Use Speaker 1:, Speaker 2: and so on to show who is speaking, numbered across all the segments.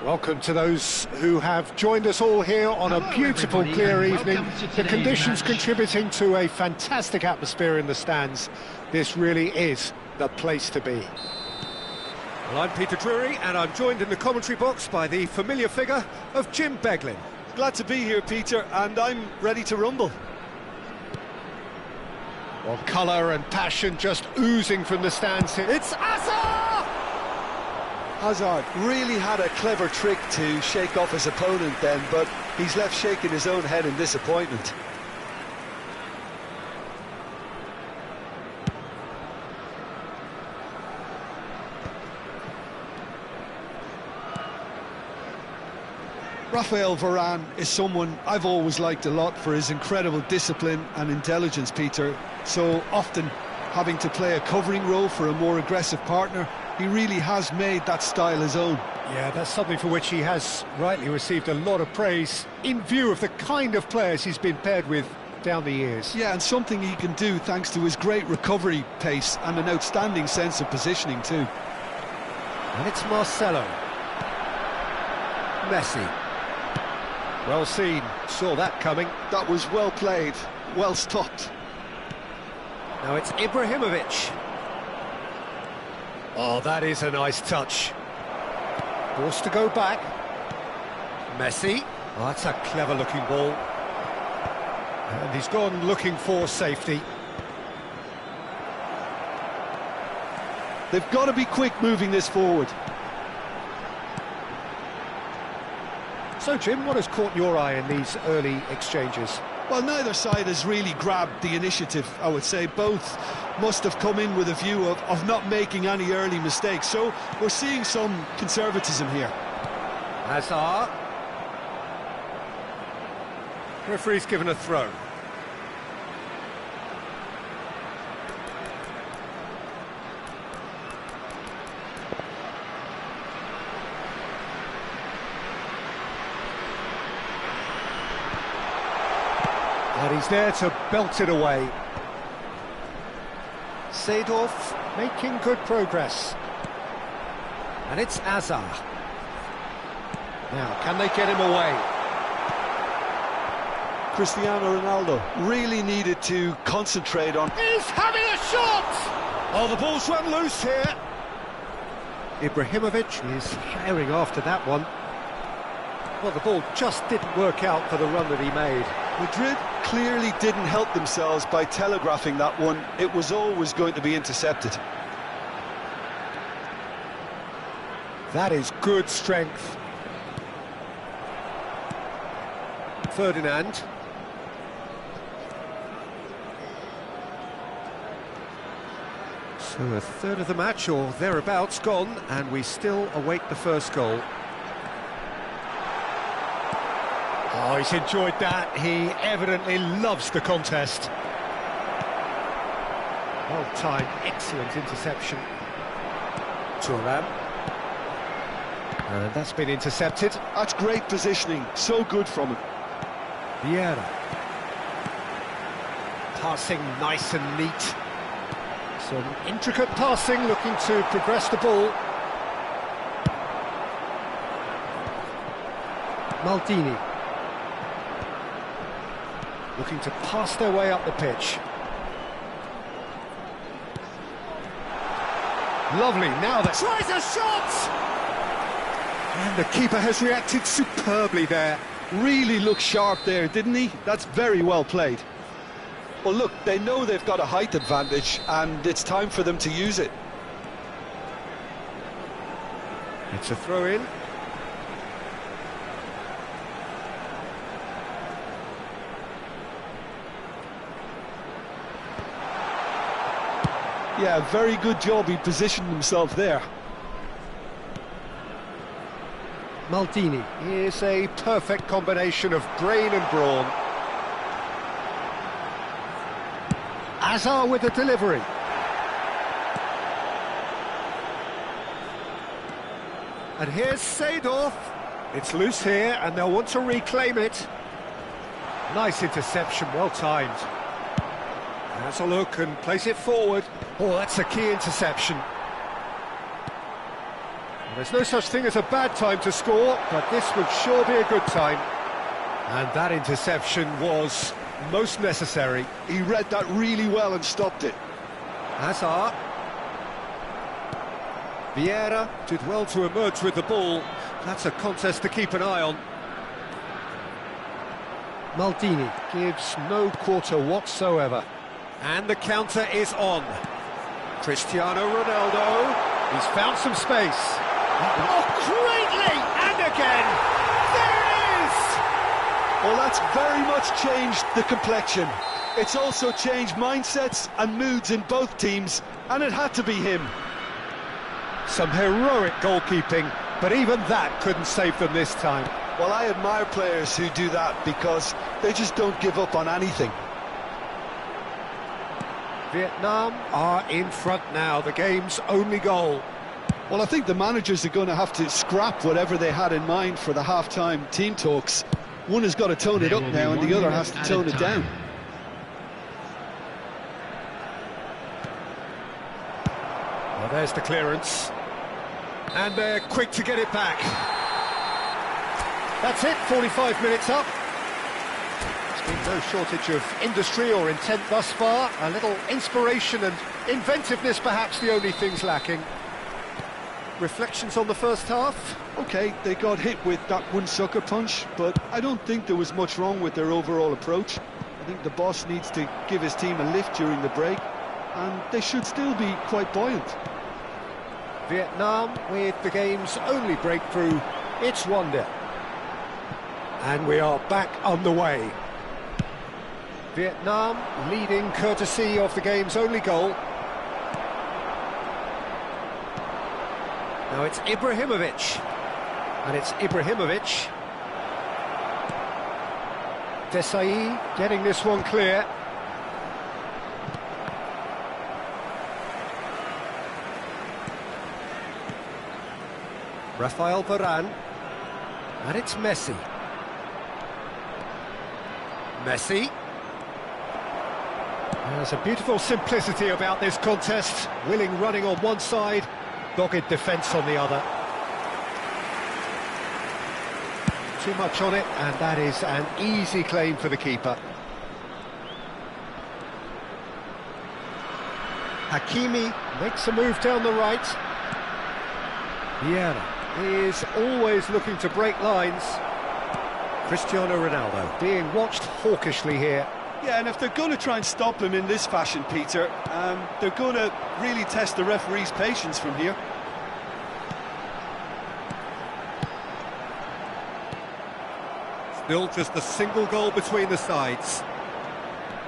Speaker 1: Welcome to those who have joined us all here on a beautiful, clear evening. The conditions contributing to a fantastic atmosphere in the stands. This really is the place to be. Well, I'm Peter Drury, and I'm joined in the commentary box by the familiar figure of Jim Beglin.
Speaker 2: Glad to be here, Peter, and I'm ready to rumble.
Speaker 1: Well, colour and passion just oozing from the stands here. It's Hazard!
Speaker 2: Hazard really had a clever trick to shake off his opponent then, but he's left shaking his own head in disappointment. Raphael Varane is someone I've always liked a lot for his incredible discipline and intelligence, Peter. So often having to play a covering role for a more aggressive partner, he really has made that style his own.
Speaker 1: Yeah, that's something for which he has rightly received a lot of praise in view of the kind of players he's been paired with down the years.
Speaker 2: Yeah, and something he can do thanks to his great recovery pace and an outstanding sense of positioning too.
Speaker 1: And it's Marcelo. Messi. Well seen, saw that coming.
Speaker 2: That was well played, well stopped.
Speaker 1: Now it's Ibrahimovic. Oh, that is a nice touch. Forced to go back. Messi. Oh, that's a clever-looking ball. And he's gone looking for safety.
Speaker 2: They've got to be quick moving this forward.
Speaker 1: So, Jim, what has caught your eye in these early exchanges?
Speaker 2: Well, neither side has really grabbed the initiative, I would say. Both must have come in with a view of not making any early mistakes. So we're seeing some conservatism here.
Speaker 1: Hazard. Referee's given a throw. And he's there to belt it away. Seedorf making good progress. And it's Hazard. Now, can they get him away?
Speaker 2: Cristiano Ronaldo really needed to concentrate on...
Speaker 1: He's having a shot! Oh, the ball's run loose here. Ibrahimovic is herring after that one. Well, the ball just didn't work out for the run that he made.
Speaker 2: Madrid clearly didn't help themselves by telegraphing that one. It was always going to be intercepted.
Speaker 1: That is good strength. Ferdinand. So a third of the match, or thereabouts, gone, and we still await the first goal. Oh, he's enjoyed that. He evidently loves the contest. Well-timed, excellent interception. Thuram. And that's been intercepted.
Speaker 2: That's great positioning, so good from him.
Speaker 1: Vieira. Passing nice and neat. Some intricate passing, looking to progress the ball. Maldini. Looking to pass their way up the pitch. Lovely, now that tries a shot! And the keeper has reacted superbly there.
Speaker 2: Really looked sharp there, didn't he? That's very well played. Well, look, they know they've got a height advantage, and it's time for them to use it.
Speaker 1: It's a throw-in.
Speaker 2: Yeah, very good job. He positioned himself there.
Speaker 1: Maldini is a perfect combination of brain and brawn. Hazard with the delivery. And here's Seedorf. It's loose here, and they'll want to reclaim it. Nice interception, well timed. Has a look and plays it forward. Oh, that's a key interception. Well, there's no such thing as a bad time to score, but this would sure be a good time. And that interception was most necessary.
Speaker 2: He read that really well and stopped it.
Speaker 1: Hazard. Vieira did well to emerge with the ball. That's a contest to keep an eye on. Maldini gives no quarter whatsoever. And the counter is on. Cristiano Ronaldo. He's found some space. Oh, greatly! And again! There it is!
Speaker 2: Well, that's very much changed the complexion. It's also changed mindsets and moods in both teams, and it had to be him.
Speaker 1: Some heroic goalkeeping, but even that couldn't save them this time.
Speaker 2: Well, I admire players who do that because they just don't give up on anything.
Speaker 1: Vietnam are in front now, the game's only goal.
Speaker 2: Well, I think the managers are going to have to scrap whatever they had in mind for the half-time team talks. One has got to tone it up now, and the other has to tone it down.
Speaker 1: Well, there's the clearance. And they're quick to get it back. That's it, 45 minutes up. There's been no shortage of industry or intent thus far. A little inspiration and inventiveness, perhaps the only things lacking. Reflections on the first half?
Speaker 2: OK, they got hit with that one sucker punch, but I don't think there was much wrong with their overall approach. I think the boss needs to give his team a lift during the break, and they should still be quite buoyant.
Speaker 1: Vietnam with the game's only breakthrough. It's 1-0. And we are back on the way. Vietnam leading courtesy of the game's only goal. Now it's Ibrahimovic. And it's Ibrahimovic. Desai getting this one clear. Rafael Varane. And it's Messi. Messi. There's a beautiful simplicity about this contest. Willing running on one side, dogged defence on the other. Too much on it, and that is an easy claim for the keeper. Hakimi makes a move down the right. Vieira is always looking to break lines. Cristiano Ronaldo being watched hawkishly here.
Speaker 2: Yeah, and if they're going to try and stop him in this fashion, Peter, they're going to really test the referee's patience from here.
Speaker 1: Still just a single goal between the sides.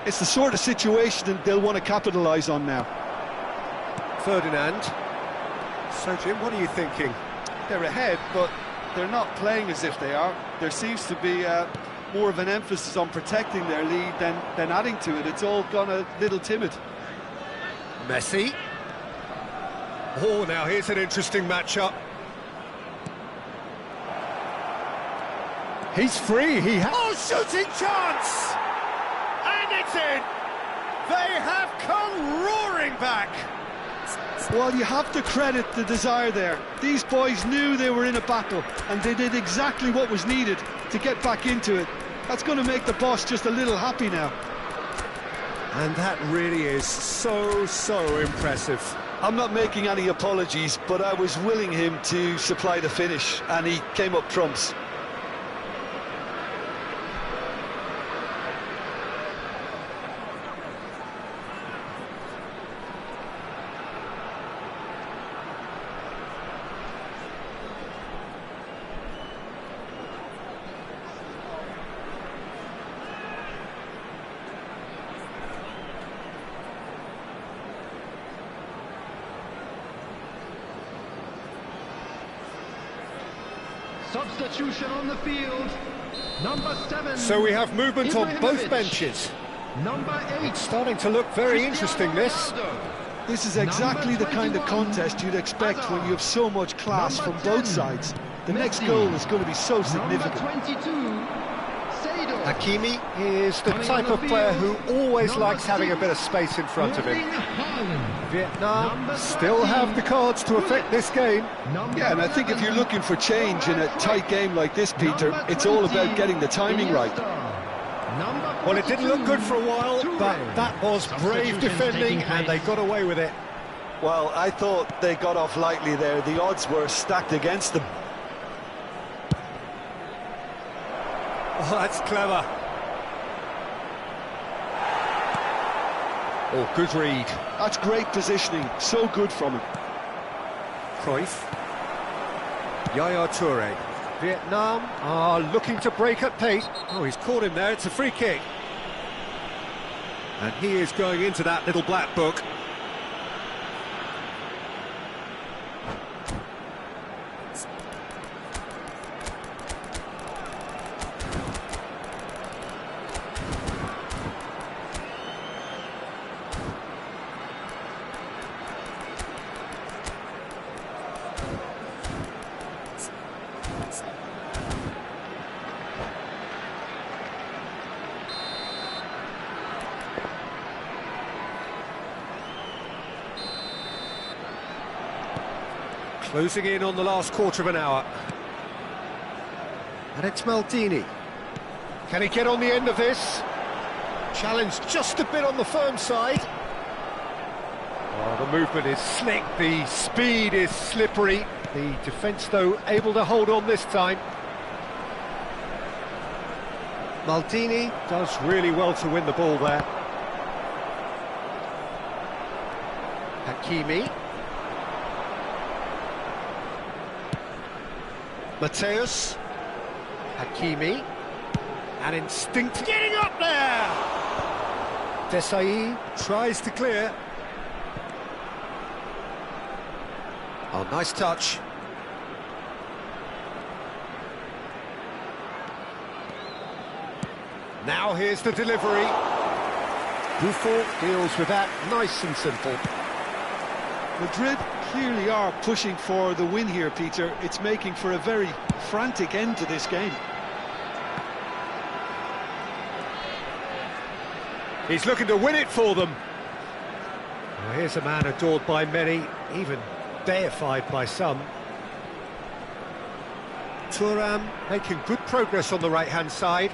Speaker 2: It's the sort of situation that they'll want to capitalise on now.
Speaker 1: Ferdinand. So, Jim, what are you thinking?
Speaker 2: They're ahead, but they're not playing as if they are. There seems to be more of an emphasis on protecting their lead than adding to it. It's all gone a little timid.
Speaker 1: Messi. Oh, now here's an interesting matchup. He's free, oh, shooting chance! And it's in! They have come roaring back!
Speaker 2: Well, you have to credit the desire there. These boys knew they were in a battle, and they did exactly what was needed to get back into it. That's going to make the boss just a little happy now.
Speaker 1: And that really is so impressive.
Speaker 2: I'm not making any apologies, but I was willing him to supply the finish, and he came up trumps.
Speaker 3: Substitution on the field, number 7.
Speaker 1: So we have movement on both benches.
Speaker 3: Number 8.
Speaker 1: It's starting to look very interesting, this.
Speaker 2: This is exactly the kind of contest you'd expect when you have so much class from both sides. The next goal is going to be so significant.
Speaker 3: Number 22,
Speaker 1: Hakimi is the type of player who always likes having a bit of space in front of him. Vietnam still have the cards to affect this game.
Speaker 2: Yeah, and I think if you're looking for change in a tight game like this, Peter, it's all about getting the timing right.
Speaker 1: Well, it didn't look good for a while, but that was brave defending, and they got away with it.
Speaker 2: Well, I thought they got off lightly there. The odds were stacked against them.
Speaker 1: Oh, that's clever. Oh, good read.
Speaker 2: That's great positioning. So good from him.
Speaker 1: Cruyff. Yaya Toure. Vietnam are looking to break at pace. Oh, he's caught him there. It's a free kick. And he is going into that little black book. Closing in on the last quarter of an hour. And it's Maldini. Can he get on the end of this? Challenge just a bit on the firm side. Oh, the movement is slick, the speed is slippery. The defence, though, able to hold on this time. Maldini does really well to win the ball there. Hakimi. Mateus, Hakimi, and instinct getting up there! Desai tries to clear. Oh, nice touch. Now here's the delivery. Buffon deals with that nice and simple.
Speaker 2: Madrid clearly are pushing for the win here, Peter. It's making for a very frantic end to this game.
Speaker 1: He's looking to win it for them. Well, here's a man adored by many, even deified by some. Thuram making good progress on the right-hand side.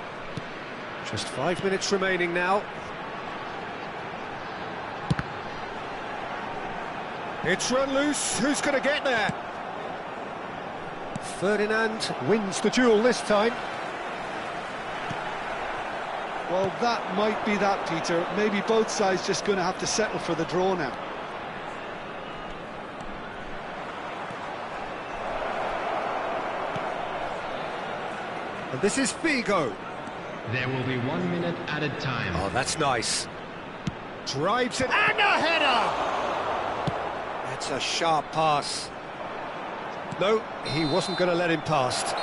Speaker 1: Just 5 minutes remaining now. It's run loose, who's going to get there? Ferdinand wins the duel this time.
Speaker 2: Well, that might be that, Peter. Maybe both sides just going to have to settle for the draw now.
Speaker 1: And this is Figo.
Speaker 3: There will be 1 minute added time.
Speaker 1: Oh, that's nice. Drives it, and a header! That's a sharp pass. No, he wasn't going to let him past.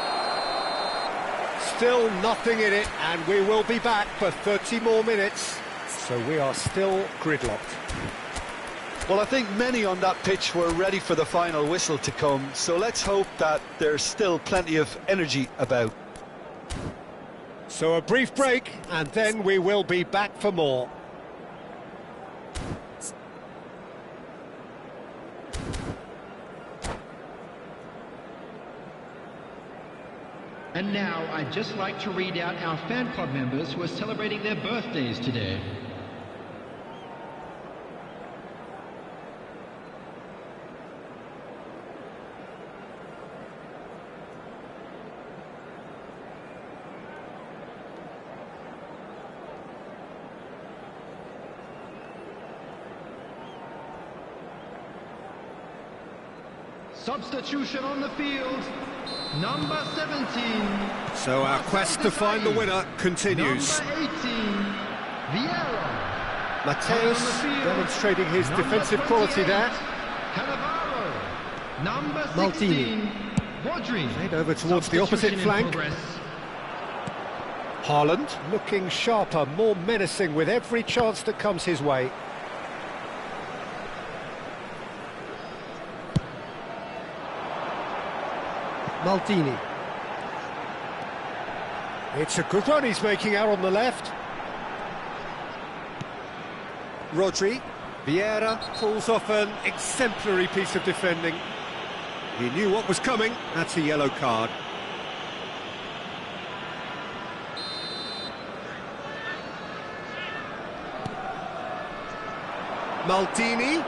Speaker 1: Still nothing in it, and we will be back for 30 more minutes. So we are still gridlocked.
Speaker 2: Well, I think many on that pitch were ready for the final whistle to come, so let's hope that there's still plenty of energy about.
Speaker 1: So a brief break, and then we will be back for more.
Speaker 3: And now, I'd just like to read out our fan club members who are celebrating their birthdays today. Substitution on the field, number 17.
Speaker 1: So our quest to find the winner continues.
Speaker 3: Number 18, Vieira.
Speaker 1: Mateus demonstrating his defensive quality there.
Speaker 3: Cannavaro. Number 16,
Speaker 1: Maldini.
Speaker 3: Rodri.
Speaker 1: Played over towards the opposite flank. Haaland looking sharper, more menacing with every chance that comes his way. Maldini. It's a good run he's making out on the left. Rodri. Vieira pulls off an exemplary piece of defending. He knew what was coming. That's a yellow card. Maldini.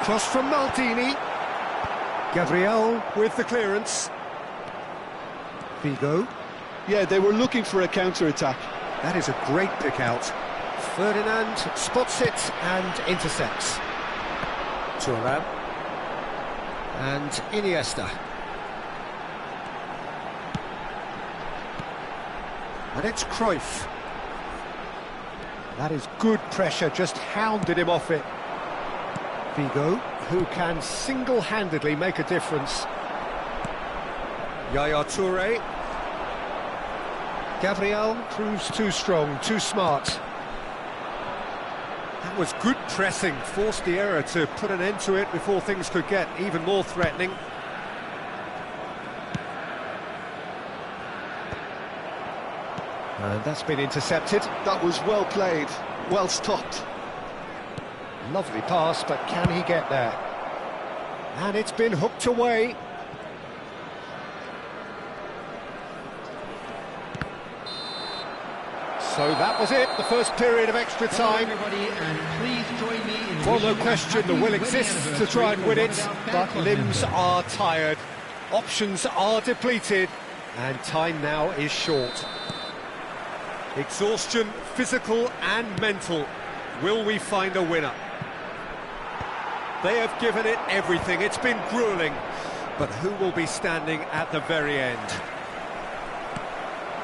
Speaker 1: Cross from Maldini. Gabriel with the clearance. Figo.
Speaker 2: Yeah, they were looking for a counter-attack.
Speaker 1: That is a great pick out. Ferdinand spots it and intercepts. Thuram. And Iniesta. And it's Cruyff. That is good pressure, just hounded him off it. Figo, who can single-handedly make a difference. Yaya Touré. Gabriel proves too strong, too smart. That was good pressing, forced the error to put an end to it before things could get even more threatening. And that's been intercepted.
Speaker 2: That was well played, well stopped.
Speaker 1: Lovely pass, but can he get there? And it's been hooked away. So that was it, the first period of extra time.
Speaker 3: Everybody, and please join me in
Speaker 1: Well, no
Speaker 3: wishing
Speaker 1: question, the
Speaker 3: a
Speaker 1: will
Speaker 3: happy
Speaker 1: exists
Speaker 3: wedding
Speaker 1: to try and win it,
Speaker 3: anniversary to
Speaker 1: but
Speaker 3: one of our fan
Speaker 1: limbs
Speaker 3: club
Speaker 1: are tired. Options are depleted, and time now is short. Exhaustion, physical and mental. Will we find a winner? They have given it everything. It's been gruelling. But who will be standing at the very end?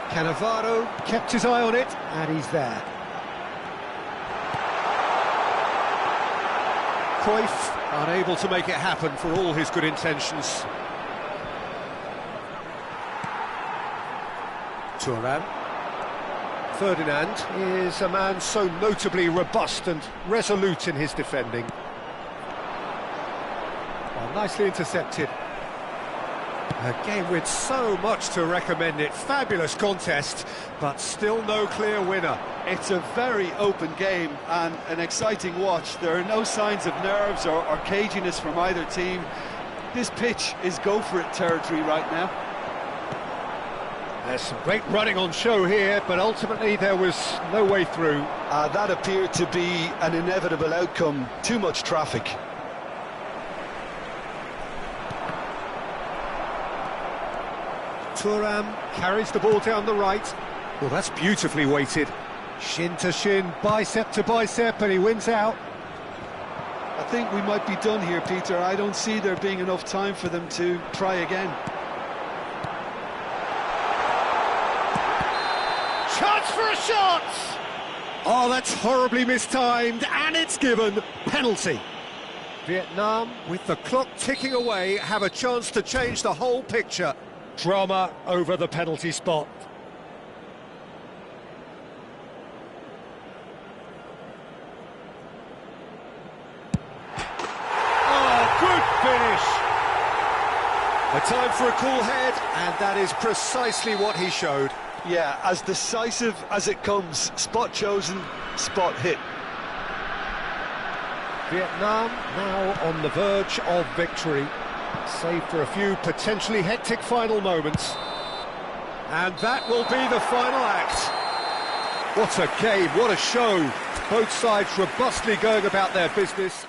Speaker 1: Cannavaro kept his eye on it, and he's there. Cruyff unable to make it happen for all his good intentions. Thuram. Ferdinand is a man so notably robust and resolute in his defending. Well, nicely intercepted. A game with so much to recommend it. Fabulous contest, but still no clear winner.
Speaker 2: It's a very open game and an exciting watch. There are no signs of nerves or caginess from either team. This pitch is go-for-it territory right now.
Speaker 1: There's some great running on show here, but ultimately there was no way through.
Speaker 2: That appeared to be an inevitable outcome. Too much traffic.
Speaker 1: Thuram carries the ball down the right. Well, that's beautifully weighted. Shin to shin, bicep to bicep, and he wins out.
Speaker 2: I think we might be done here, Peter. I don't see there being enough time for them to try again.
Speaker 1: Chance for a shot! Oh, that's horribly mistimed, and it's given. Penalty. Vietnam, with the clock ticking away, have a chance to change the whole picture. Drama over the penalty spot. A time for a cool head, and that is precisely what he showed.
Speaker 2: Yeah, as decisive as it comes. Spot chosen, spot hit.
Speaker 1: Vietnam now on the verge of victory, save for a few potentially hectic final moments. And that will be the final act. What a game, what a show. Both sides robustly going about their business.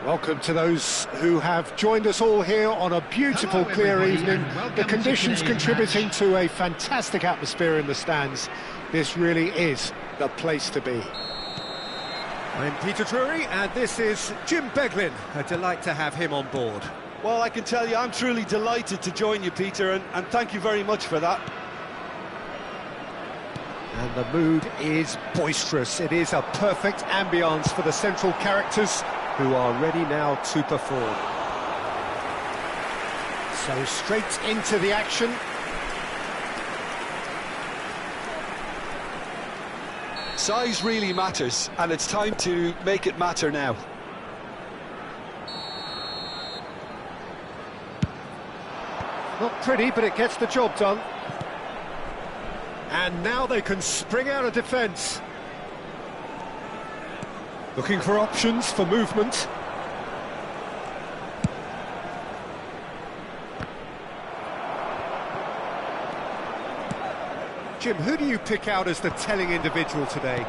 Speaker 1: Welcome to those who have joined us all here on a beautiful, clear evening. The conditions contributing to a fantastic atmosphere in the stands. This really is the place to be. I'm Peter Drury, and this is Jim Beglin. A delight to have him on board.
Speaker 2: Well, I can tell you, I'm truly delighted to join you, Peter, and thank you very much for that.
Speaker 1: And the mood is boisterous. It is a perfect ambience for the central characters, who are ready now to perform. So straight into the action.
Speaker 2: Size really matters, and it's time to make it matter now.
Speaker 1: Not pretty, but it gets the job done. And now they can spring out of defence. Looking for options for movement. Jim, who do you pick out as the telling individual today?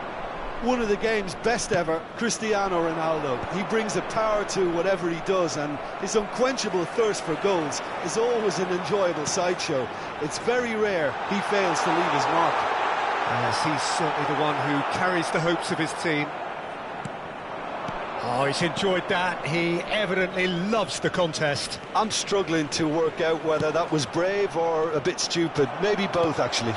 Speaker 2: One of the game's best ever, Cristiano Ronaldo. He brings a power to whatever he does, and his unquenchable thirst for goals is always an enjoyable sideshow. It's very rare he fails to leave his mark.
Speaker 1: Yes, he's certainly the one who carries the hopes of his team. Oh, he's enjoyed that. He evidently loves the contest.
Speaker 2: I'm struggling to work out whether that was brave or a bit stupid. Maybe both, actually.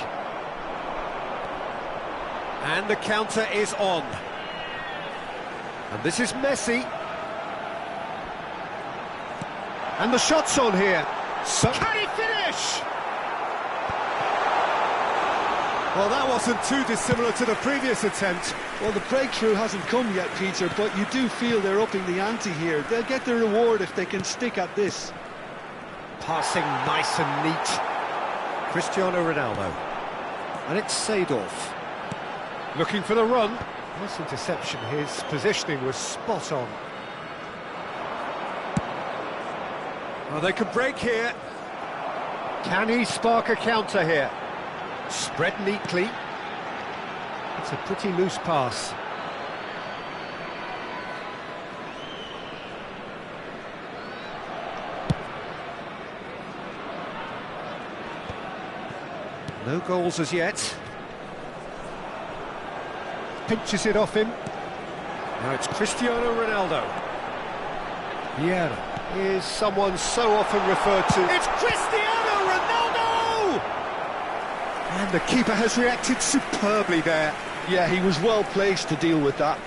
Speaker 1: And the counter is on. And this is Messi. And the shot's on here. So can he finish? Well, that wasn't too dissimilar to the previous attempt.
Speaker 2: Well, the breakthrough hasn't come yet, Peter, but you do feel they're upping the ante here. They'll get their reward if they can stick at this.
Speaker 1: Passing nice and neat. Cristiano Ronaldo. And it's Seedorf. Looking for the run. Nice interception. His positioning was spot on. Well, they could break here. Can he spark a counter here? Spread neatly. It's a pretty loose pass. No goals as yet. Pinches it off him. Now it's Cristiano Ronaldo. Vieira is someone so often referred to. It's Cristiano Ronaldo! And the keeper has reacted superbly there.
Speaker 2: Yeah, he was well placed to deal with that.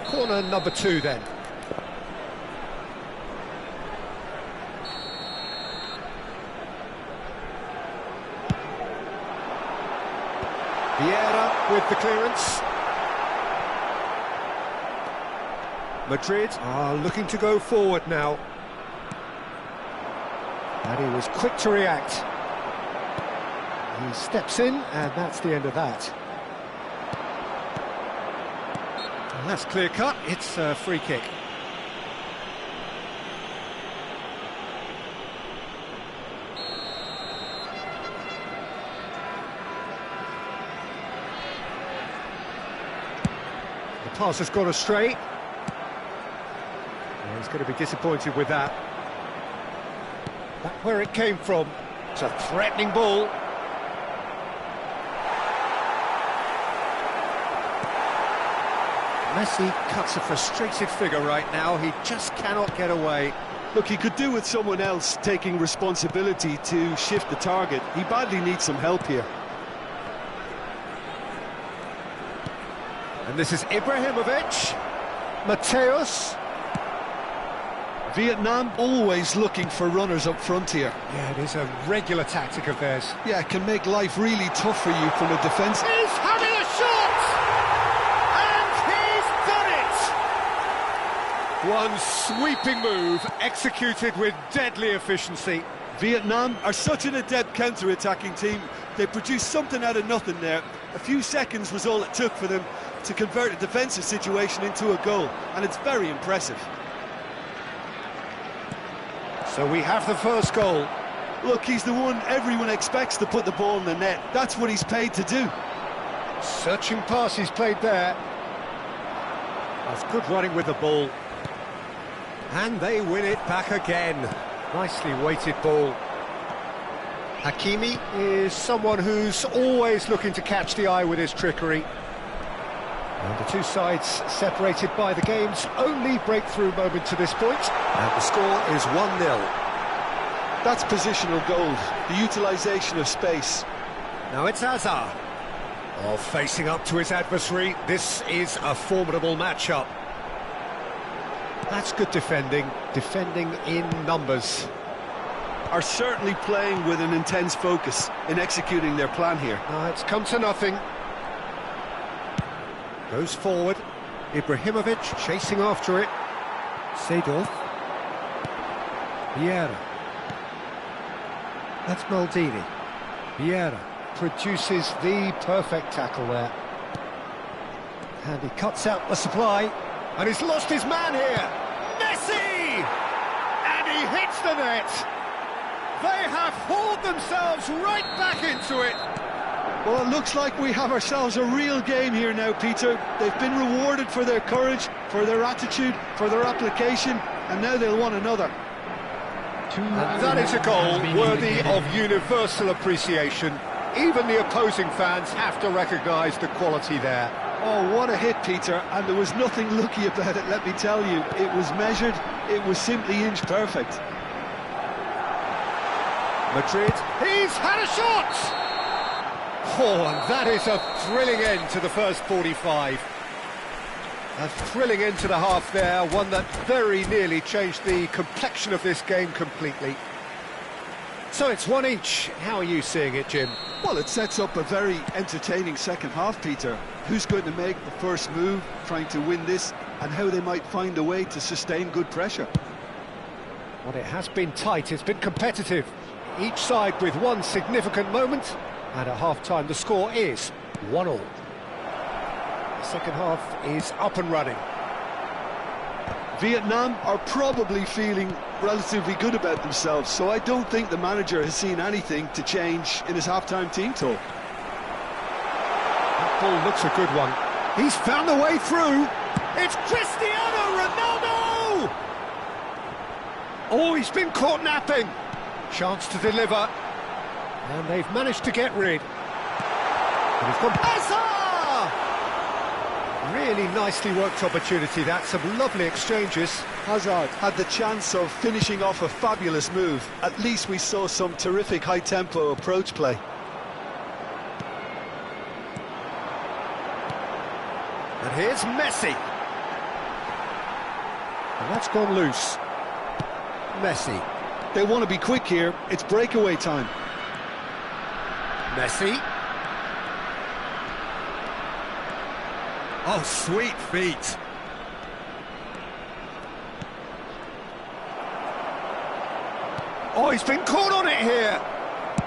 Speaker 1: Corner number 2 then. Vieira with the clearance. Madrid are looking to go forward now. And he was quick to react. He steps in, and that's the end of that. And that's clear cut. It's a free kick. The pass has gone astray. Yeah, he's going to be disappointed with that. Back where it came from. It's a threatening ball. Messi cuts a frustrated figure right now. He just cannot get away.
Speaker 2: Look, he could do with someone else taking responsibility to shift the target. He badly needs some help here.
Speaker 1: And this is Ibrahimovic. Mateus.
Speaker 2: Vietnam always looking for runners up front here.
Speaker 1: Yeah, it is a regular tactic of theirs.
Speaker 2: Yeah, it can make life really tough for you from a defence.
Speaker 1: He's having a shot! And he's done it! One sweeping move, executed with deadly efficiency.
Speaker 2: Vietnam are such an adept counter-attacking team. They produced something out of nothing there. A few seconds was all it took for them to convert a defensive situation into a goal, and it's very impressive.
Speaker 1: So we have the first goal.
Speaker 2: Look, he's the one everyone expects to put the ball in the net. That's what he's paid to do.
Speaker 1: Searching pass he's played there. That's good running with the ball. And they win it back again. Nicely weighted ball. Hakimi is someone who's always looking to catch the eye with his trickery. And the two sides separated by the game's only breakthrough moment to this point. And the score is 1-0.
Speaker 2: That's positional goal, the utilisation of space.
Speaker 1: Now it's Hazard. Oh, facing up to his adversary, this is a formidable matchup. That's good defending in numbers.
Speaker 2: Are certainly playing with an intense focus in executing their plan here.
Speaker 1: It's come to nothing. Goes forward. Ibrahimovic chasing after it. Seedorf. Vieira. That's Maldini. Vieira produces the perfect tackle there. And he cuts out the supply. And he's lost his man here. Messi! And he hits the net. They have hauled themselves right back into it.
Speaker 2: Well, it looks like we have ourselves a real game here now, Peter. They've been rewarded for their courage, for their attitude, for their application, and now they'll want another.
Speaker 1: And that is a goal worthy of universal appreciation. Even the opposing fans have to recognise the quality there.
Speaker 2: Oh, what a hit, Peter, and there was nothing lucky about it, let me tell you. It was measured, it was simply inch perfect.
Speaker 1: Madrid, he's had a shot! Oh, and that is a thrilling end to the first 45. A thrilling end to the half there, one that very nearly changed the complexion of this game completely. So it's one each. How are you seeing it, Jim?
Speaker 2: Well, it sets up a very entertaining second half, Peter. Who's going to make the first move, trying to win this, and how they might find a way to sustain good pressure.
Speaker 1: Well, it has been tight, it's been competitive. Each side with one significant moment, and at half-time the score is 1-1. The second half is up and running.
Speaker 2: Vietnam are probably feeling relatively good about themselves, so I don't think the manager has seen anything to change in his half-time team talk.
Speaker 1: That ball looks a good one. He's found the way through. It's Cristiano Ronaldo! Oh, he's been caught napping. Chance to deliver. And they've managed to get rid. And he's gone. Hazard! Really nicely worked opportunity, that. Some lovely exchanges.
Speaker 2: Hazard had the chance of finishing off a fabulous move. At least we saw some terrific high-tempo approach play.
Speaker 1: And here's Messi. And that's gone loose. Messi.
Speaker 2: They want to be quick here. It's breakaway time.
Speaker 1: Messi. Oh, sweet feet. Oh, he's been caught on it here.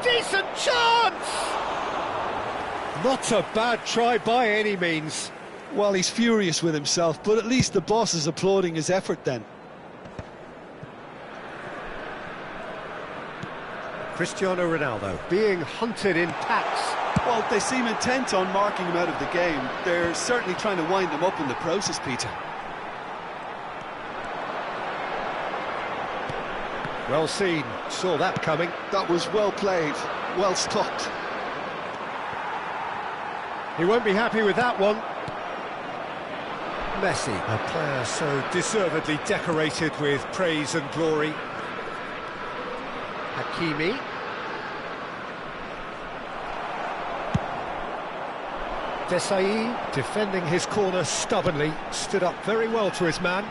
Speaker 1: Decent chance! Not a bad try by any means.
Speaker 2: Well, he's furious with himself, but at least the boss is applauding his effort then.
Speaker 1: Cristiano Ronaldo being hunted in packs.
Speaker 2: Well, they seem intent on marking him out of the game. They're certainly trying to wind him up in the process, Peter.
Speaker 1: Well seen, saw that coming.
Speaker 2: That was well played, well stopped.
Speaker 1: He won't be happy with that one. Messi, a player so deservedly decorated with praise and glory. Hakimi. Desai, defending his corner stubbornly, stood up very well to his man.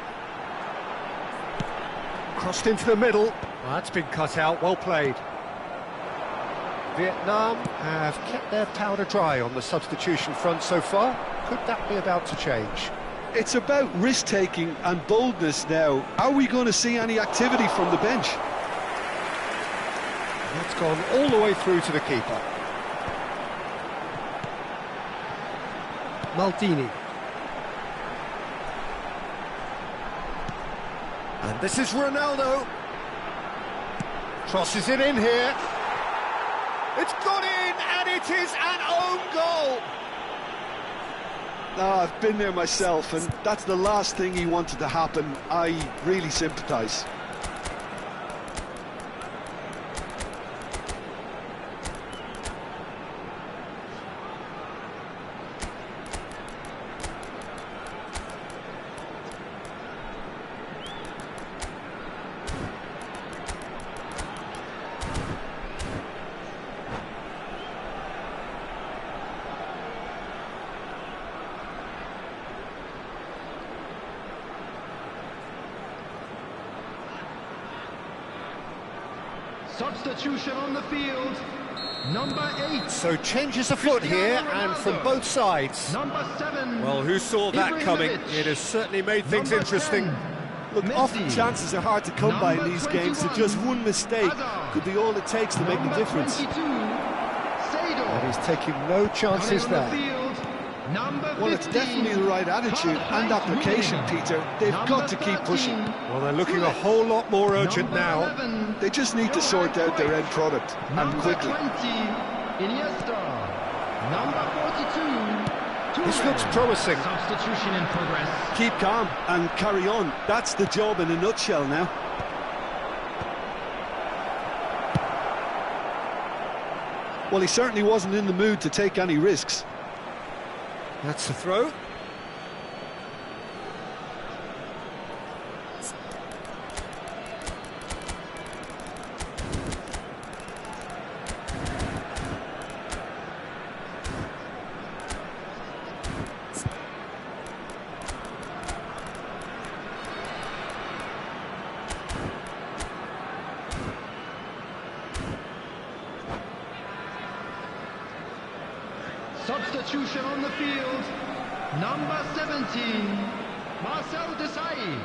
Speaker 1: Crossed into the middle. Well, that's been cut out, well played. Vietnam have kept their powder dry on the substitution front so far. Could that be about to change?
Speaker 2: It's about risk-taking and boldness now. Are we going to see any activity from the bench?
Speaker 1: That's gone all the way through to the keeper. Maldini. And this is Ronaldo. Crosses it in here. It's gone in, and it is an own goal.
Speaker 2: No, I've been there myself, and that's the last thing he wanted to happen. I really sympathise.
Speaker 3: Substitution on the field, number 8.
Speaker 1: So changes afoot here, and from both sides.
Speaker 3: Number 7.
Speaker 1: Well, who saw that coming? It has certainly made things interesting.
Speaker 3: 10.
Speaker 2: Look,
Speaker 3: Messi.
Speaker 2: often chances are hard to come by in these games, so just one mistake could be all it takes to make the difference.
Speaker 3: 22,
Speaker 1: And he's taking no chances there.
Speaker 3: Number 15.
Speaker 2: Well, it's definitely the right attitude and application, Peter. They've got to keep pushing.
Speaker 1: Well, they're looking a whole lot more urgent now.
Speaker 3: 11,
Speaker 2: They just need to sort out their end product, and quickly.
Speaker 3: Number 20, Iniesta. Number 42,
Speaker 1: This looks promising.
Speaker 3: Substitution in progress.
Speaker 2: Keep calm and carry on. That's the job in a nutshell now. Well, he certainly wasn't in the mood to take any risks.
Speaker 1: That's the throw.
Speaker 3: Substitution on the field. Number 17, Marcel Desailly.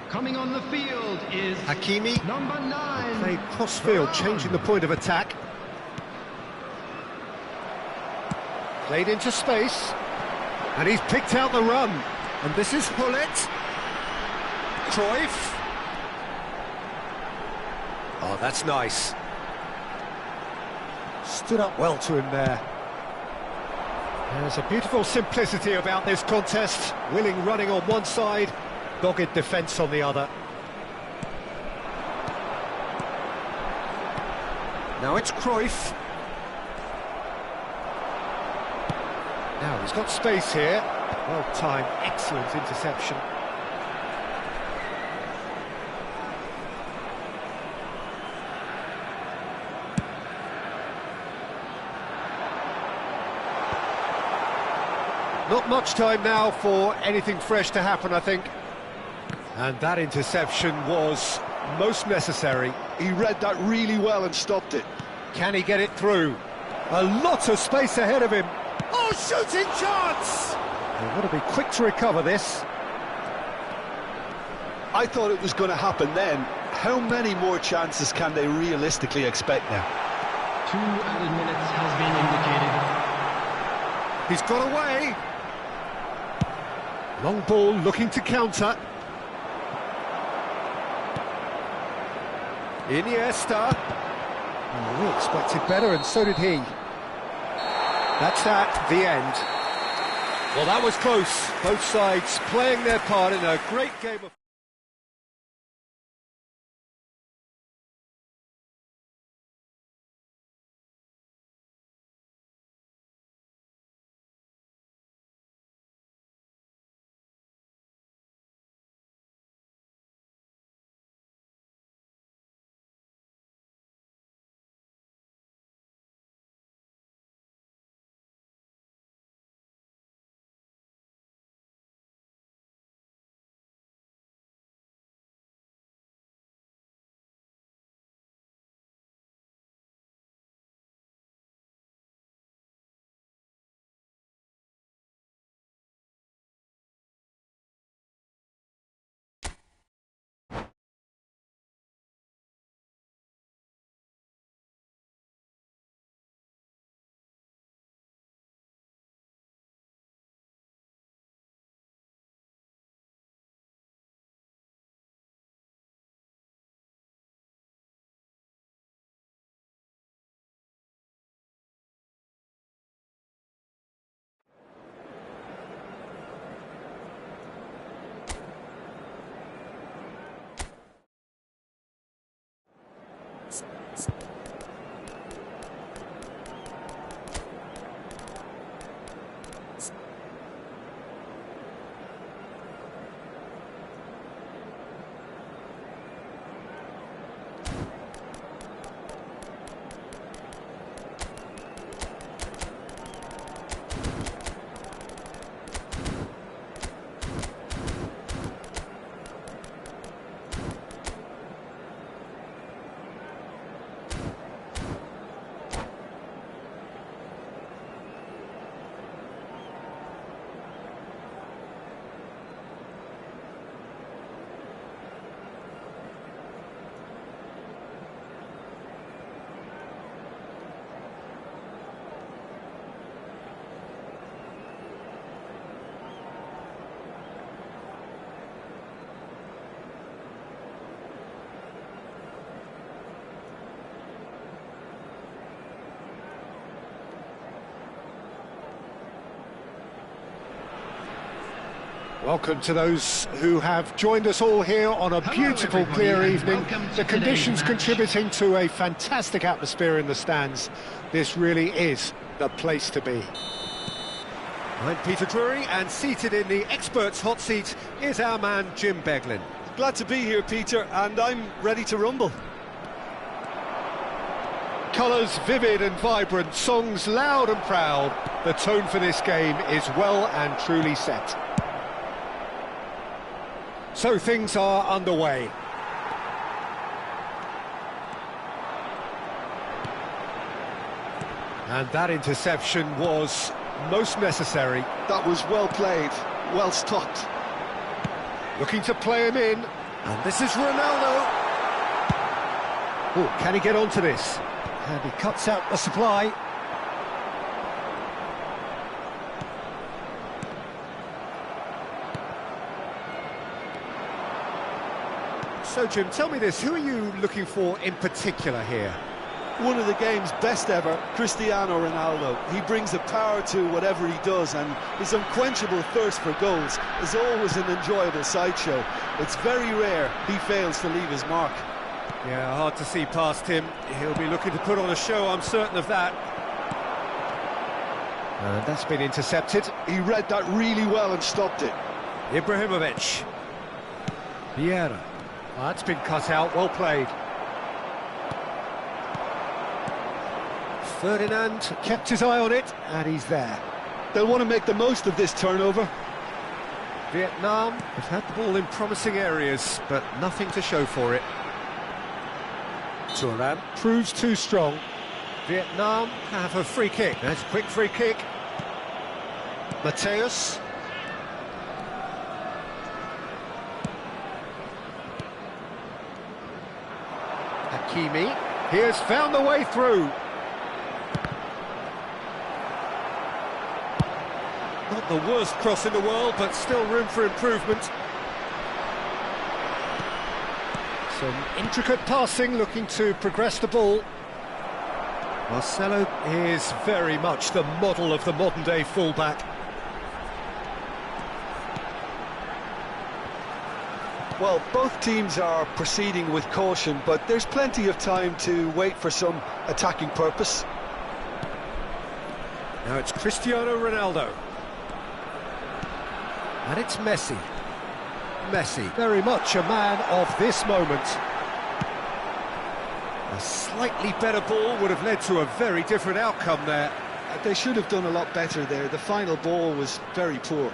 Speaker 3: Coming on the field is
Speaker 1: Hakimi.
Speaker 3: number 9.
Speaker 1: Played cross-field, changing the point of attack. Played into space. And he's picked out the run. And this is Hullet. Cruyff. Oh, that's nice. Stood up well to him there. There's a beautiful simplicity about this contest. Willing running on one side, dogged defence on the other. Now it's Cruyff. Now he's got space here. Well timed, excellent interception. Not much time now for anything fresh to happen, I think. And that interception was most necessary.
Speaker 2: He read that really well and stopped it.
Speaker 1: Can he get it through? A lot of space ahead of him. Oh, shooting chance! They've got to be quick to recover this.
Speaker 2: I thought it was going to happen then. How many more chances can they realistically expect now?
Speaker 3: 2 added minutes has been indicated.
Speaker 1: He's got away. Long ball looking to counter. Iniesta. Oh, we expected better, and so did he. That's that, the end. Well, that was close. Both sides playing their part in a great game of... Welcome to those who have joined us all here on a beautiful, clear evening. The conditions contributing to a fantastic atmosphere in the stands. This really is the place to be.
Speaker 4: I'm Peter Drury, and seated in the experts' hot seat is our man Jim Beglin.
Speaker 2: Glad to be here, Peter, and I'm ready to rumble.
Speaker 1: Colours vivid and vibrant, songs loud and proud. The tone for this game is well and truly set. So things are underway. And that interception was most necessary.
Speaker 2: That was well played, well stopped.
Speaker 1: Looking to play him in.
Speaker 4: And this is Ronaldo.
Speaker 1: Oh, can he get onto this? And he cuts out the supply.
Speaker 4: So, Jim, tell me this, who are you looking for in particular here?
Speaker 2: One of the game's best ever, Cristiano Ronaldo. He brings a power to whatever he does, and his unquenchable thirst for goals is always an enjoyable sideshow. It's very rare he fails to leave his mark.
Speaker 4: Yeah, hard to see past him. He'll be looking to put on a show, I'm certain of that.
Speaker 1: And that's been intercepted.
Speaker 2: He read that really well and stopped it.
Speaker 4: Ibrahimovic.
Speaker 1: Vieira. That's been cut out, well played.
Speaker 4: Ferdinand
Speaker 1: Kept his eye on it, and he's there.
Speaker 2: They'll want to make the most of this turnover.
Speaker 4: Vietnam have had the ball in promising areas, but nothing to show for it.
Speaker 1: Thuram proves too strong.
Speaker 4: Vietnam have a free kick. That's a quick free kick.
Speaker 1: Mateus. Hakimi. He has found the way through.
Speaker 4: Not the worst cross in the world, but still room for improvement.
Speaker 1: Some intricate passing, looking to progress the ball.
Speaker 4: Marcelo
Speaker 1: Is very much the model of the modern-day fullback.
Speaker 2: Well, both teams are proceeding with caution, but there's plenty of time to wait for some attacking purpose.
Speaker 4: Now it's Cristiano Ronaldo. And it's Messi. Messi.
Speaker 1: Very much a man of this moment.
Speaker 4: A slightly better ball would have led to a very different outcome there.
Speaker 2: They should have done a lot better there. The final ball was very poor.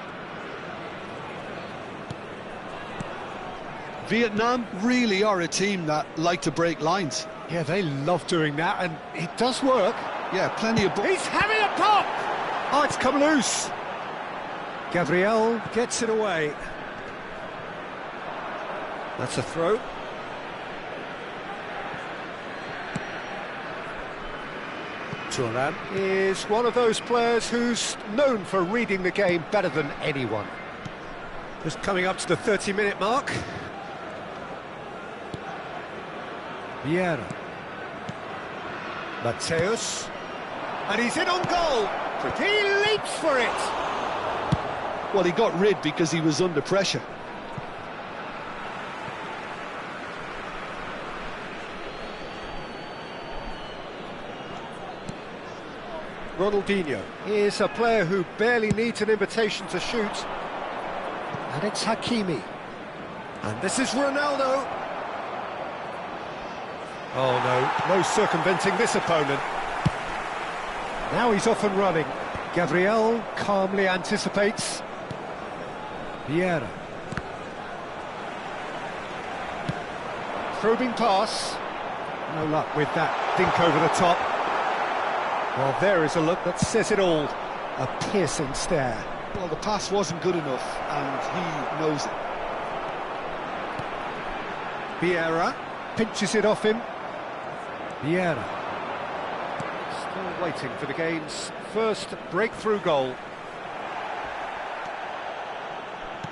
Speaker 2: Vietnam really are a team that like to break lines.
Speaker 1: Yeah, they love doing that, and it does work.
Speaker 2: Yeah, plenty of...
Speaker 1: He's having a pop! Oh, it's come loose.
Speaker 4: Gabriel gets it away. That's a throw.
Speaker 1: Thuram is one of those players who's known for reading the game better than anyone.
Speaker 4: Just coming up to the 30-minute mark.
Speaker 1: Vieira. Mateus. And he's in on goal. He leaps for it.
Speaker 2: Well, he got rid because he was under pressure.
Speaker 1: Ronaldinho is a player who barely needs an invitation to shoot. And it's Hakimi.
Speaker 4: And this is Ronaldo.
Speaker 1: Oh no circumventing this opponent. Now he's off and running. Gabriel calmly anticipates. Vieira. Probing pass. No luck with that dink over the top. Well, there is a look that says it all. A piercing stare.
Speaker 2: Well, the pass wasn't good enough, and he knows it.
Speaker 1: Vieira pinches it off him. Vieira. Still waiting for the game's first breakthrough goal.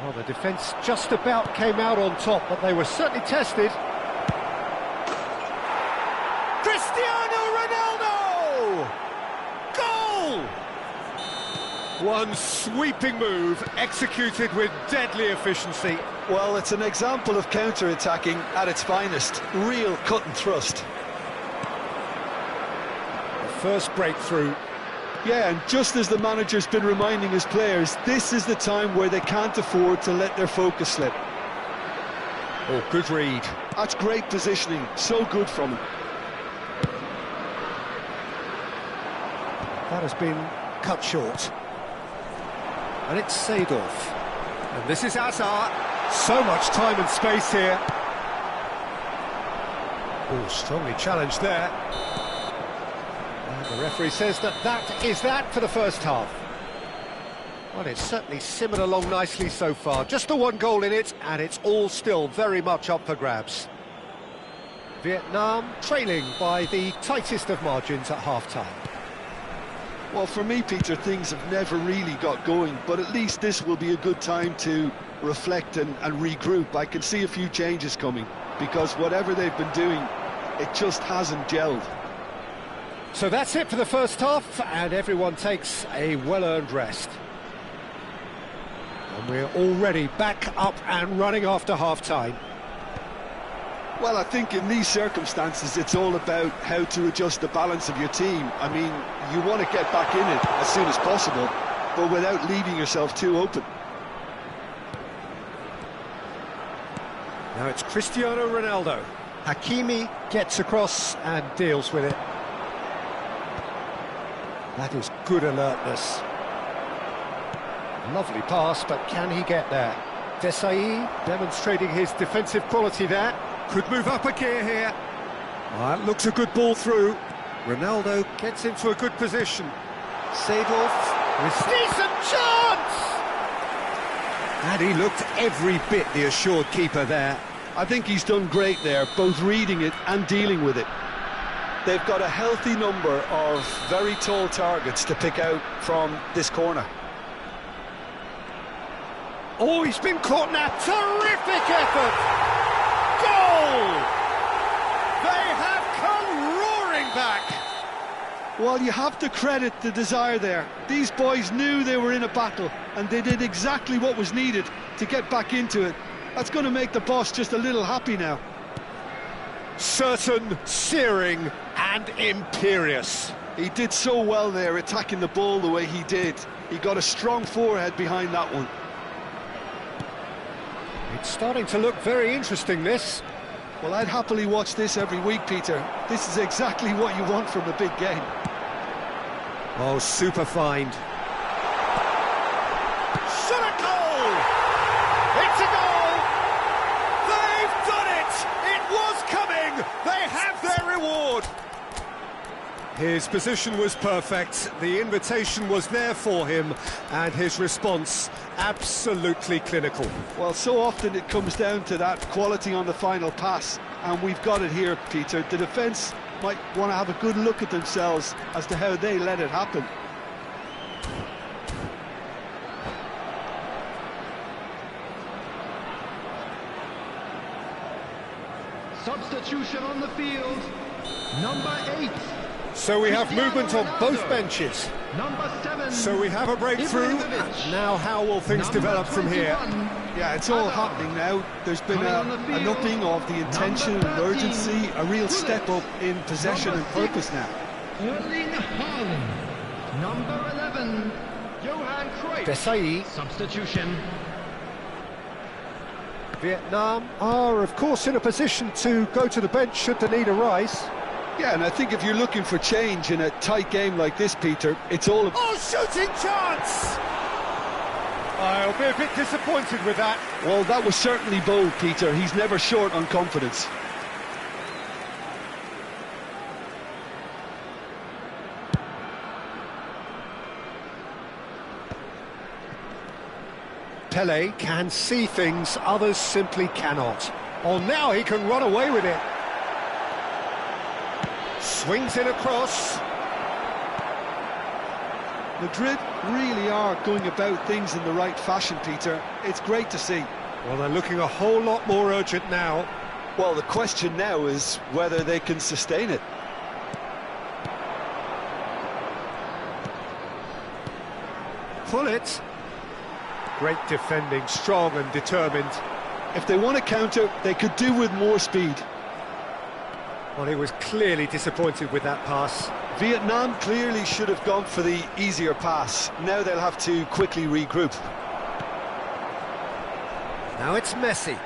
Speaker 1: Well, the defence just about came out on top, but they were certainly tested. Cristiano Ronaldo! Goal!
Speaker 4: One sweeping move, executed with deadly efficiency.
Speaker 2: Well, it's an example of counter-attacking at its finest. Real cut and thrust.
Speaker 1: The first breakthrough.
Speaker 2: Yeah, and just as the manager's been reminding his players, this is the time where they can't afford to let their focus slip.
Speaker 4: Oh, good read.
Speaker 2: That's great positioning, so good from him.
Speaker 1: That has been cut short.
Speaker 4: And it's Seedorf. And this is Hazard. So much time and space here. Oh, strongly challenged there. And the referee says that is that for the first half. Well, it's certainly simmered along nicely so far. Just the one goal in it, and it's all still very much up for grabs. Vietnam trailing by the tightest of margins at half-time.
Speaker 2: Well, for me, Peter, things have never really got going, but at least this will be a good time to reflect and regroup. I can see a few changes coming, because whatever they've been doing, it just hasn't gelled.
Speaker 1: So that's it for the first half, and everyone takes a well-earned rest. And we're already back up and running after half-time.
Speaker 2: Well, I think in these circumstances, it's all about how to adjust the balance of your team. I mean, you want to get back in it as soon as possible, but without leaving yourself too open.
Speaker 1: Now it's Cristiano Ronaldo. Hakimi gets across and deals with it. That is good alertness. Lovely pass, but can he get there? Desai demonstrating his defensive quality there.
Speaker 4: Could move up a gear here. That looks a good ball through. Ronaldo gets into a good position. Seedorf with decent chance! And he looked every bit the assured keeper there.
Speaker 2: I think he's done great there, both reading it and dealing with it. They've got a healthy number of very tall targets to pick out from this corner.
Speaker 1: Oh, he's been caught now. Terrific effort! Goal! They have come roaring back.
Speaker 2: Well, you have to credit the desire there. These boys knew they were in a battle, and they did exactly what was needed to get back into it. That's going to make the boss just a little happy now.
Speaker 1: Certain, searing and imperious.
Speaker 2: He did so well there, attacking the ball the way he did. He got a strong forehead behind that one.
Speaker 1: It's starting to look very interesting, this.
Speaker 2: Well, I'd happily watch this every week, Peter. This is exactly what you want from a big game.
Speaker 1: Oh, super find. Shot a goal! It's a goal! They've done it! It was coming! They have their reward!
Speaker 4: His position was perfect, the invitation was there for him, and his response absolutely clinical.
Speaker 2: Well, so often it comes down to that quality on the final pass, and we've got it here, Peter. The defence might want to have a good look at themselves as to how they let it happen.
Speaker 3: Substitution on the field, number 8.
Speaker 1: So we have movement on both benches.
Speaker 3: Number 7.
Speaker 4: So we have a breakthrough.
Speaker 1: Now how will things develop from here?
Speaker 2: Yeah, it's all happening now. There's been an upping of the intention and urgency, a real step up in possession and purpose now.
Speaker 3: Erling Haaland. Number 11, Johan Cruyff.
Speaker 1: Desai.
Speaker 3: Substitution.
Speaker 1: Vietnam are, of course, in a position to go to the bench should the need arise.
Speaker 2: Yeah, and I think if you're looking for change in a tight game like this, Peter, it's all about...
Speaker 1: Oh, shooting chance! I'll be a bit disappointed with that.
Speaker 2: Well, that was certainly bold, Peter. He's never short on confidence.
Speaker 1: Pele can see things others simply cannot. Oh, now he can run away with it. Swings it across.
Speaker 2: Madrid really are going about things in the right fashion, Peter. It's great to see.
Speaker 1: Well, they're looking a whole lot more urgent now.
Speaker 2: Well, the question now is whether they can sustain it.
Speaker 4: pull it. Great defending, strong and determined.
Speaker 2: If they want to counter, they could do with more speed.
Speaker 4: Well, he was clearly disappointed with that pass.
Speaker 2: Vietnam clearly should have gone for the easier pass. Now they'll have to quickly regroup.
Speaker 4: Now it's Messi.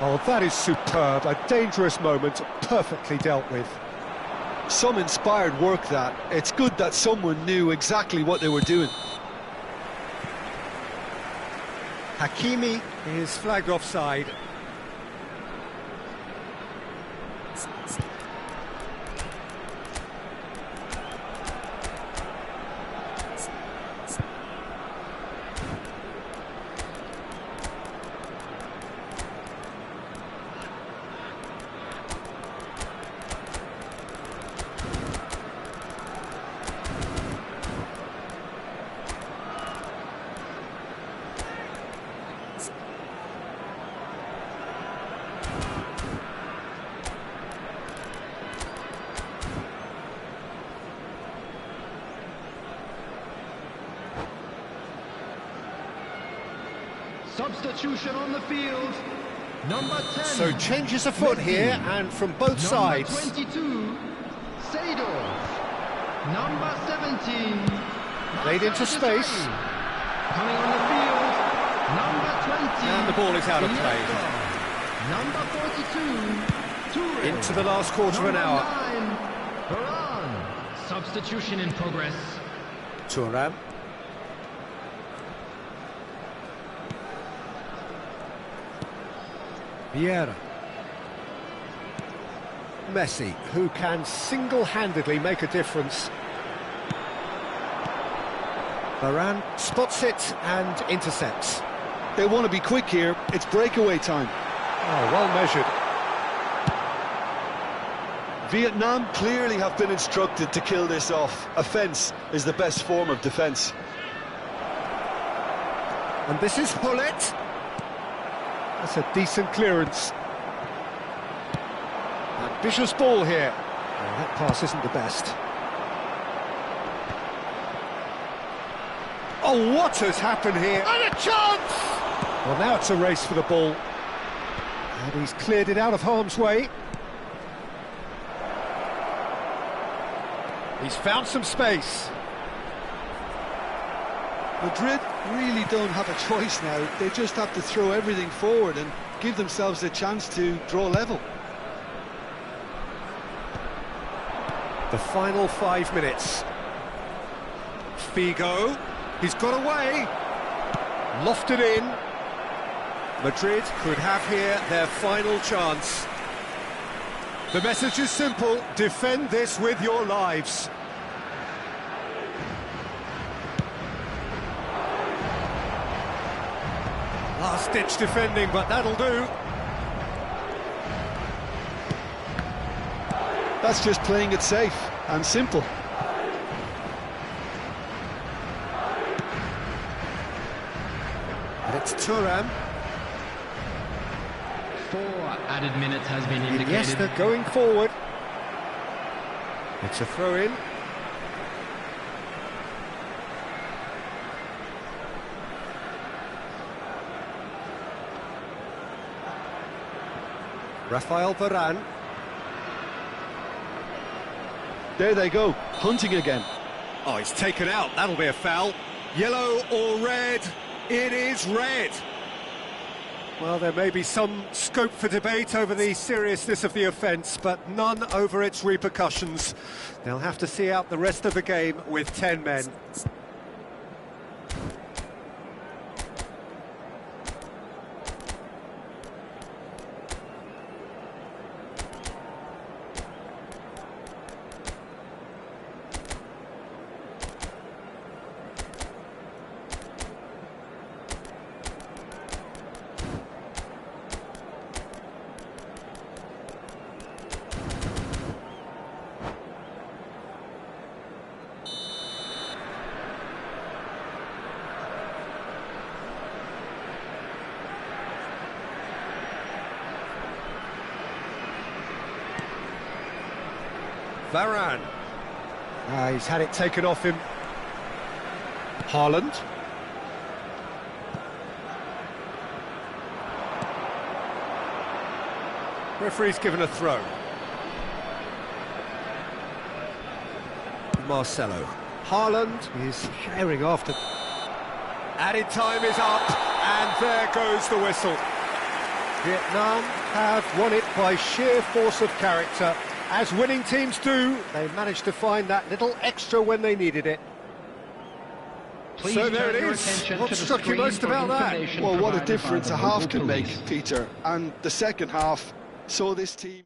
Speaker 1: Oh, that is superb. A dangerous moment, perfectly dealt with.
Speaker 2: Some inspired work that. It's good that someone knew exactly what they were doing.
Speaker 4: Hakimi is flagged offside.
Speaker 3: Substitution on the field. Number 10.
Speaker 4: So changes afoot here, and from both sides.
Speaker 3: Number 22, Seydorf. Number 17,
Speaker 4: Played into space.
Speaker 3: coming on the field. Number 20,
Speaker 4: And the ball is out of play.
Speaker 3: Number 42, Toure.
Speaker 4: Into the last quarter of an
Speaker 3: Number
Speaker 4: hour.
Speaker 3: 9, Varane. Substitution in progress.
Speaker 4: Thuram. Vieira. Messi, who can single-handedly make a difference. Varane spots it and intercepts.
Speaker 2: They want to be quick here. It's breakaway time.
Speaker 4: Oh, well measured.
Speaker 2: Vietnam clearly have been instructed to kill this off. Offence is the best form of defence.
Speaker 4: And this is Hullet. That's a decent clearance. Ambitious ball here. Oh, that pass isn't the best. Oh, what has happened here? And a chance! Well, now it's a race for the ball. And he's cleared it out of harm's way. He's found some space.
Speaker 2: Madrid really don't have a choice now. They just have to throw everything forward and give themselves a chance to draw level.
Speaker 4: The final 5 minutes. Figo, he's got away. Lofted in. Madrid could have here their final chance. The message is simple: defend this with your lives. Last-ditch defending, but that'll do.
Speaker 2: That's just playing it safe and simple.
Speaker 4: And it's Thuram.
Speaker 3: 4 added minutes has been indicated.
Speaker 4: Yes, they're going forward. It's a throw-in. Rafael Varane.
Speaker 2: There they go, hunting again.
Speaker 4: Oh, he's taken out. That'll be a foul. Yellow or red? It is red. Well, there may be some scope for debate over the seriousness of the offence, but none over its repercussions. They'll have to see out the rest of the game with 10 men. Varane. He's had it taken off him. Haaland. Referee's given a throw. Marcelo. Haaland is sharing after. Added time is up, and there goes the whistle. Vietnam have won it by sheer force of character. As winning teams do, they managed to find that little extra when they needed it.
Speaker 3: Please
Speaker 4: So there
Speaker 3: turn
Speaker 4: it
Speaker 3: your
Speaker 4: is.
Speaker 3: attention
Speaker 4: What
Speaker 3: to the
Speaker 4: struck you
Speaker 3: screen
Speaker 4: most
Speaker 3: for
Speaker 4: about that?
Speaker 3: information
Speaker 2: Well, what a
Speaker 3: provided by
Speaker 2: difference
Speaker 3: the
Speaker 2: a half
Speaker 3: local
Speaker 2: can make,
Speaker 3: police.
Speaker 2: Peter. And the second half saw this team...